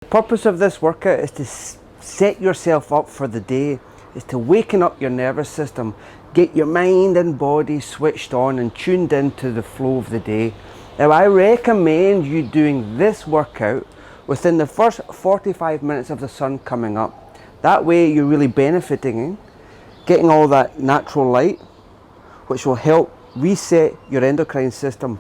The purpose of this workout is to set yourself up for the day, is to waken up your nervous system, get your mind and body switched on and tuned into the flow of the day. Now I recommend you doing this workout within the first 45 minutes of the sun coming up. That way you're really benefiting, getting all that natural light, which will help reset your endocrine system.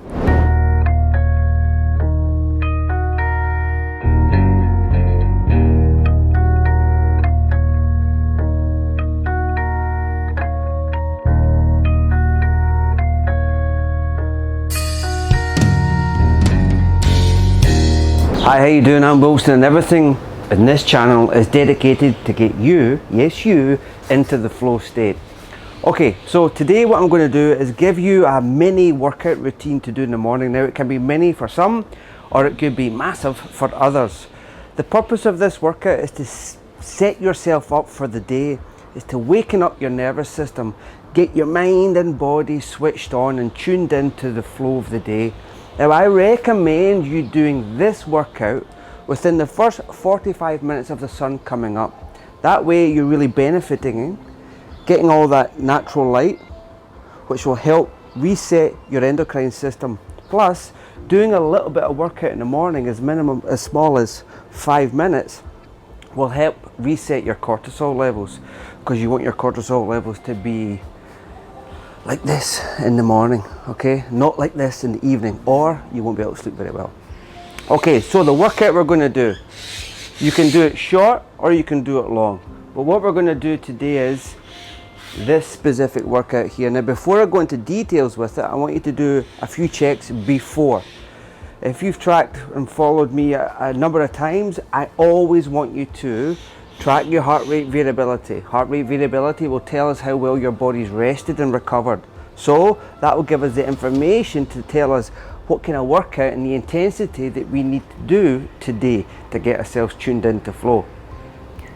Hi, how you doing? I'm Wilson, and everything in this channel is dedicated to get you, yes you, into the flow state. Okay, so today what I'm going to do is give you a mini workout routine to do in the morning. Now it can be mini for some, or it could be massive for others. The purpose of this workout is to set yourself up for the day, is to waken up your nervous system, get your mind and body switched on and tuned into the flow of the day. Now I recommend you doing this workout within the first 45 minutes of the sun coming up. That way you're really benefiting, getting all that natural light, which will help reset your endocrine system. Plus, doing a little bit of workout in the morning, as small as 5 minutes, will help reset your cortisol levels, because you want your cortisol levels to be like this in the morning, okay? Not like this in the evening, or you won't be able to sleep very well. Okay, so the workout we're going to do, you can do it short or you can do it long. But what we're going to do today is this specific workout here. Now before I go into details with it, I want you to do a few checks before. If you've tracked and followed me a number of times, I always want you to track your heart rate variability. Heart rate variability will tell us how well your body's rested and recovered. So that will give us the information to tell us what kind of workout and the intensity that we need to do today to get ourselves tuned into flow.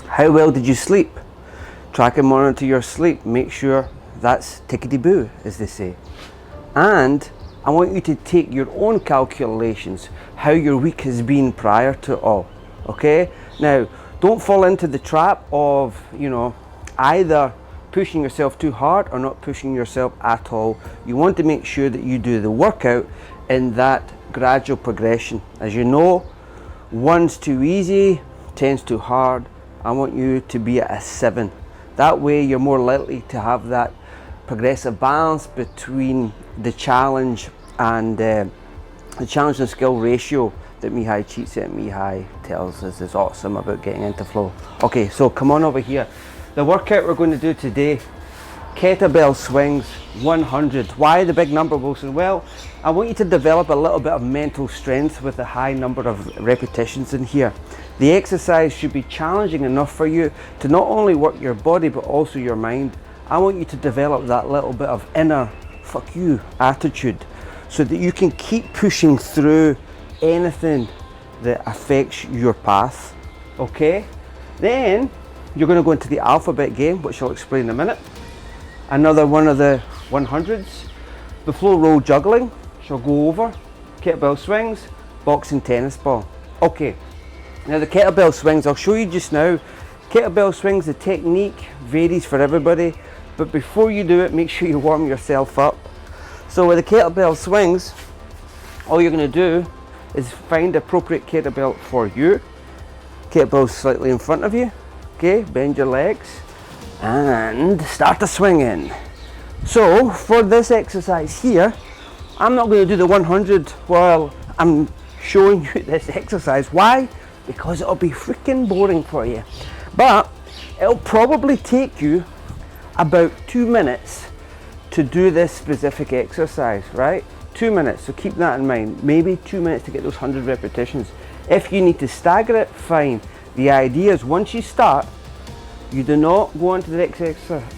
How well did you sleep? Track and monitor your sleep. Make sure that's tickety-boo, as they say. And I want you to take your own calculations, how your week has been prior to all, okay? Now, don't fall into the trap of, either pushing yourself too hard or not pushing yourself at all. You want to make sure that you do the workout in that gradual progression. As you know, 1's too easy, 10's too hard. I want you to be at a 7. That way you're more likely to have that progressive balance between the challenge and the challenge and skill ratio that Mihai Cheats at Mihai tells us is awesome about getting into flow. Okay, so come on over here. The workout we're going to do today, Kettlebell Swings 100. Why the big number, Wilson? Well, I want you to develop a little bit of mental strength with a high number of repetitions in here. The exercise should be challenging enough for you to not only work your body but also your mind. I want you to develop that little bit of inner fuck you attitude so that you can keep pushing through anything that affects your path. Okay, then you're going to go into the alphabet game, which I'll explain in a minute. Another one of the 100s, the flow roll juggling, shall go over, kettlebell swings, boxing tennis ball. Okay, now the kettlebell swings, I'll show you just now. Kettlebell swings, the technique varies for everybody, but before you do it, make sure you warm yourself up. So with the kettlebell swings, all you're going to do is find the appropriate kettlebell for you. Kettlebell slightly in front of you. Okay, bend your legs and start the swinging. So for this exercise here, I'm not going to do the 100 while I'm showing you this exercise. Why? Because it'll be freaking boring for you. But it'll probably take you about 2 minutes to do this specific exercise, right? 2 minutes, so keep that in mind. Maybe 2 minutes to get those 100 repetitions. If you need to stagger it, fine. The idea is once you start, you do not go on to the next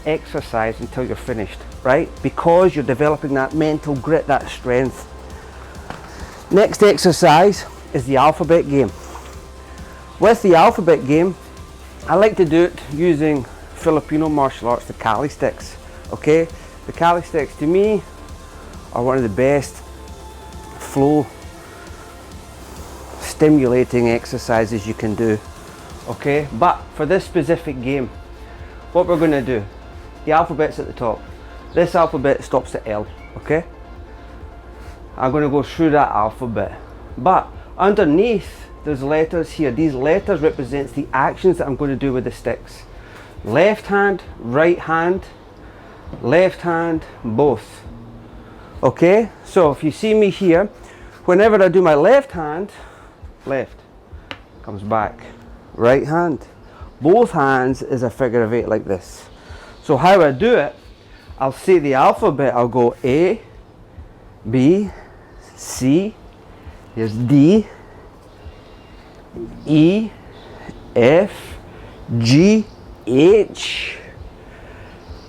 exercise until you're finished, right? Because you're developing that mental grit, that strength. Next exercise is the alphabet game. With the alphabet game, I like to do it using Filipino martial arts, the calisthenics, okay? The calisthenics to me are one of the best flow stimulating exercises you can do. Okay, but for this specific game, what we're going to do, the alphabet's at the top. This alphabet stops at L, okay? I'm going to go through that alphabet. But underneath, there's letters here. These letters represents the actions that I'm going to do with the sticks. Left hand, left hand, both. Okay, so if you see me here, whenever I do my left hand, left, comes back. Right hand, both hands is a figure of 8 like this. So how I do it, I'll say the alphabet, I'll go A, B, C, here's D, E, F, G, H,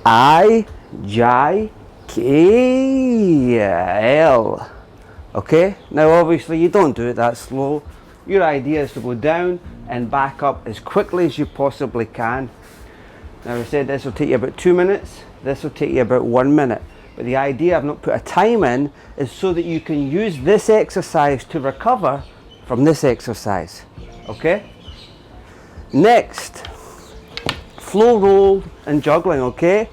I, J, K, L. Okay, now obviously you don't do it that slow. Your idea is to go down and back up as quickly as you possibly can. Now I said this will take you about 2 minutes, this will take you about 1 minute. But the idea I've not put a time in is so that you can use this exercise to recover from this exercise. Okay? Next, flow roll and juggling, okay?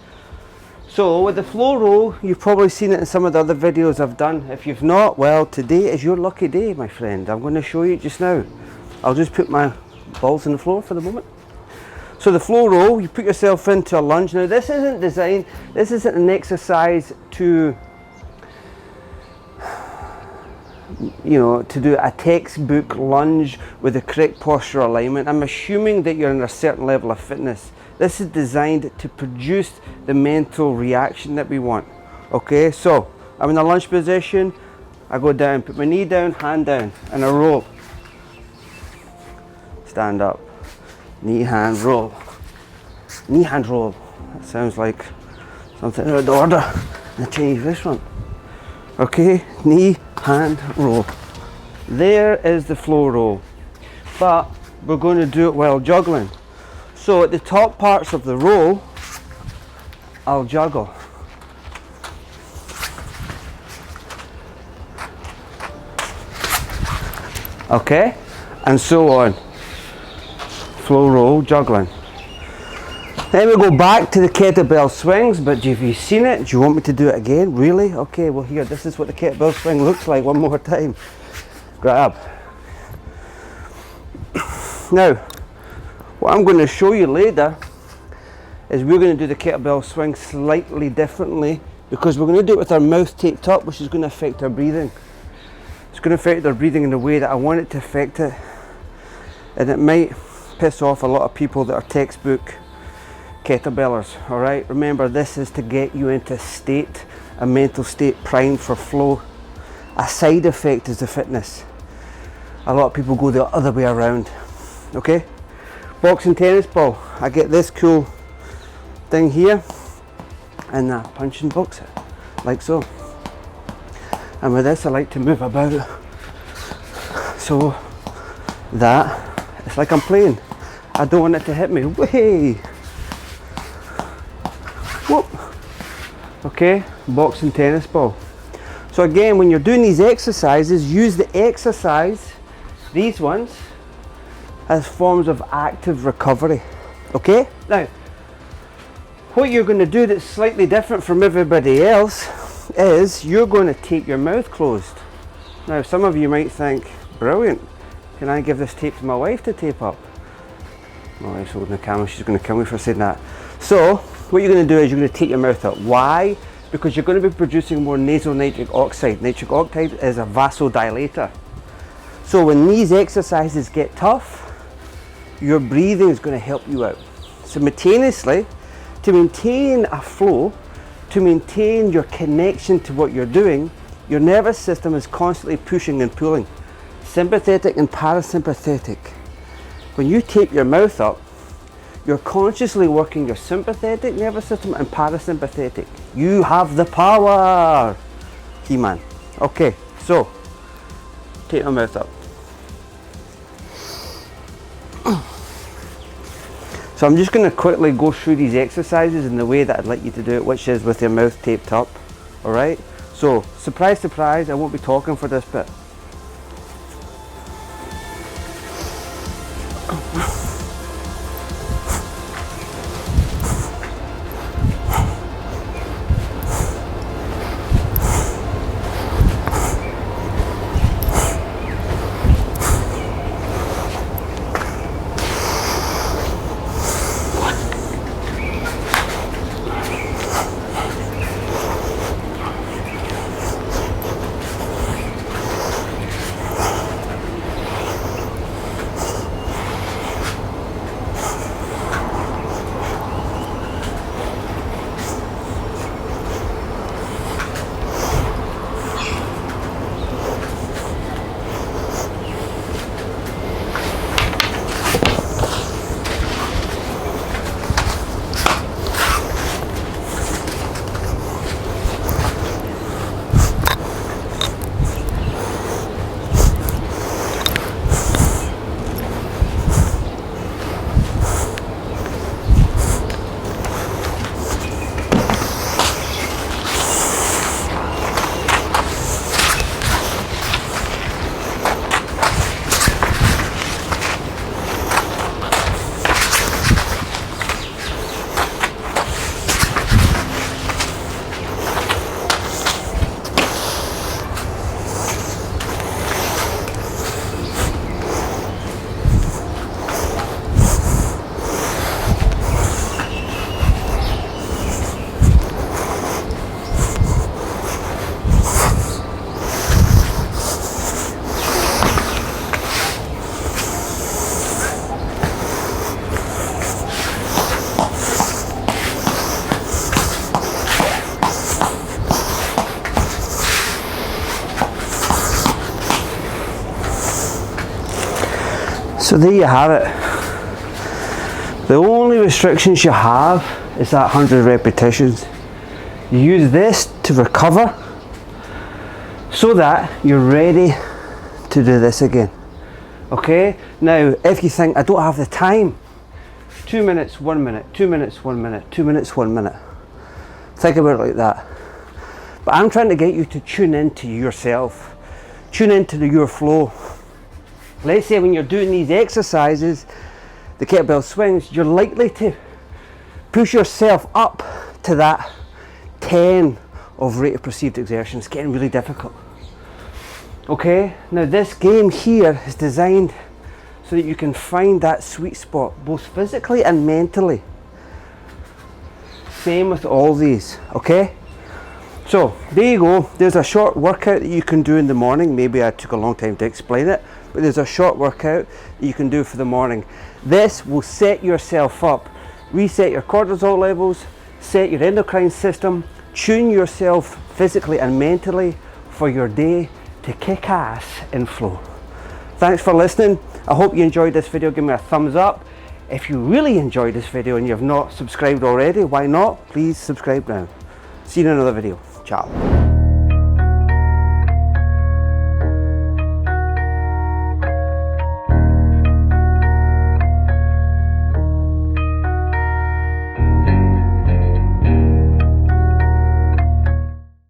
So with the flow roll, you've probably seen it in some of the other videos I've done. If you've not, well, today is your lucky day, my friend. I'm going to show you just now. I'll just put my balls on the floor for the moment. So the flow roll, you put yourself into a lunge. Now this isn't designed, this isn't an exercise to, you know, to do a textbook lunge with the correct posture alignment. I'm assuming that you're in a certain level of fitness. This is designed to produce the mental reaction that we want. Okay, so I'm in a lunge position, I go down, put my knee down, hand down, and I roll. Stand up, knee, hand, roll. Knee, hand, roll. That sounds like something out of order in a Chinese restaurant. Okay, knee, hand, roll. There is the flow roll. But we're going to do it while juggling. So at the top parts of the roll, I'll juggle. Okay, and so on. Flow roll, juggling. Then we go back to the kettlebell swings, but have you seen it? Do you want me to do it again? Really? Okay, well here, this is what the kettlebell swing looks like one more time. Grab. Now, what I'm going to show you later is we're going to do the kettlebell swing slightly differently, because we're going to do it with our mouth taped up, which is going to affect our breathing. It's going to affect our breathing in the way that I want it to affect it, and it might piss off a lot of people that are textbook kettlebellers. Alright, remember, this is to get you into state, a mental state primed for flow. A side effect is the fitness. A lot of people go the other way around. Okay, boxing tennis ball, I get this cool thing here and I punch and box it like so, and with this I like to move about so that it's like I'm playing. I don't want it to hit me. Way. Whoop. Okay, boxing tennis ball. So again, when you're doing these exercises, use the exercise, these ones, as forms of active recovery. Okay? Now, what you're going to do that's slightly different from everybody else is you're going to tape your mouth closed. Now, some of you might think, brilliant, can I give this tape to my wife to tape up? My wife's holding the camera, she's going to kill me for saying that. So, what you're going to do is you're going to tape your mouth up. Why? Because you're going to be producing more nasal nitric oxide. Nitric oxide is a vasodilator. So when these exercises get tough, your breathing is going to help you out. Simultaneously, to maintain a flow, to maintain your connection to what you're doing, your nervous system is constantly pushing and pulling. Sympathetic and parasympathetic. When you tape your mouth up, you're consciously working your sympathetic nervous system and parasympathetic. You have the power, He-Man. Okay, so, tape your mouth up. So I'm just going to quickly go through these exercises in the way that I'd like you to do it, which is with your mouth taped up. Alright? So, surprise, surprise, I won't be talking for this bit. So there you have it. The only restrictions you have is that 100 repetitions. You use this to recover so that you're ready to do this again. Okay, now if you think I don't have the time, 2 minutes, 1 minute, 2 minutes, 1 minute, 2 minutes, 1 minute. Think about it like that. But I'm trying to get you to tune into yourself, tune into your flow. Let's say when you're doing these exercises, the kettlebell swings, you're likely to push yourself up to that 10 of rate of perceived exertion. It's getting really difficult. Okay, now this game here is designed so that you can find that sweet spot, both physically and mentally. Same with all these, okay? So there you go, there's a short workout that you can do in the morning. Maybe I took a long time to explain it, but there's a short workout that you can do for the morning. This will set yourself up, reset your cortisol levels, set your endocrine system, tune yourself physically and mentally for your day to kick ass in flow. Thanks for listening. I hope you enjoyed this video. Give me a thumbs up. If you really enjoyed this video and you have not subscribed already, why not? Please subscribe now. See you in another video. Ciao.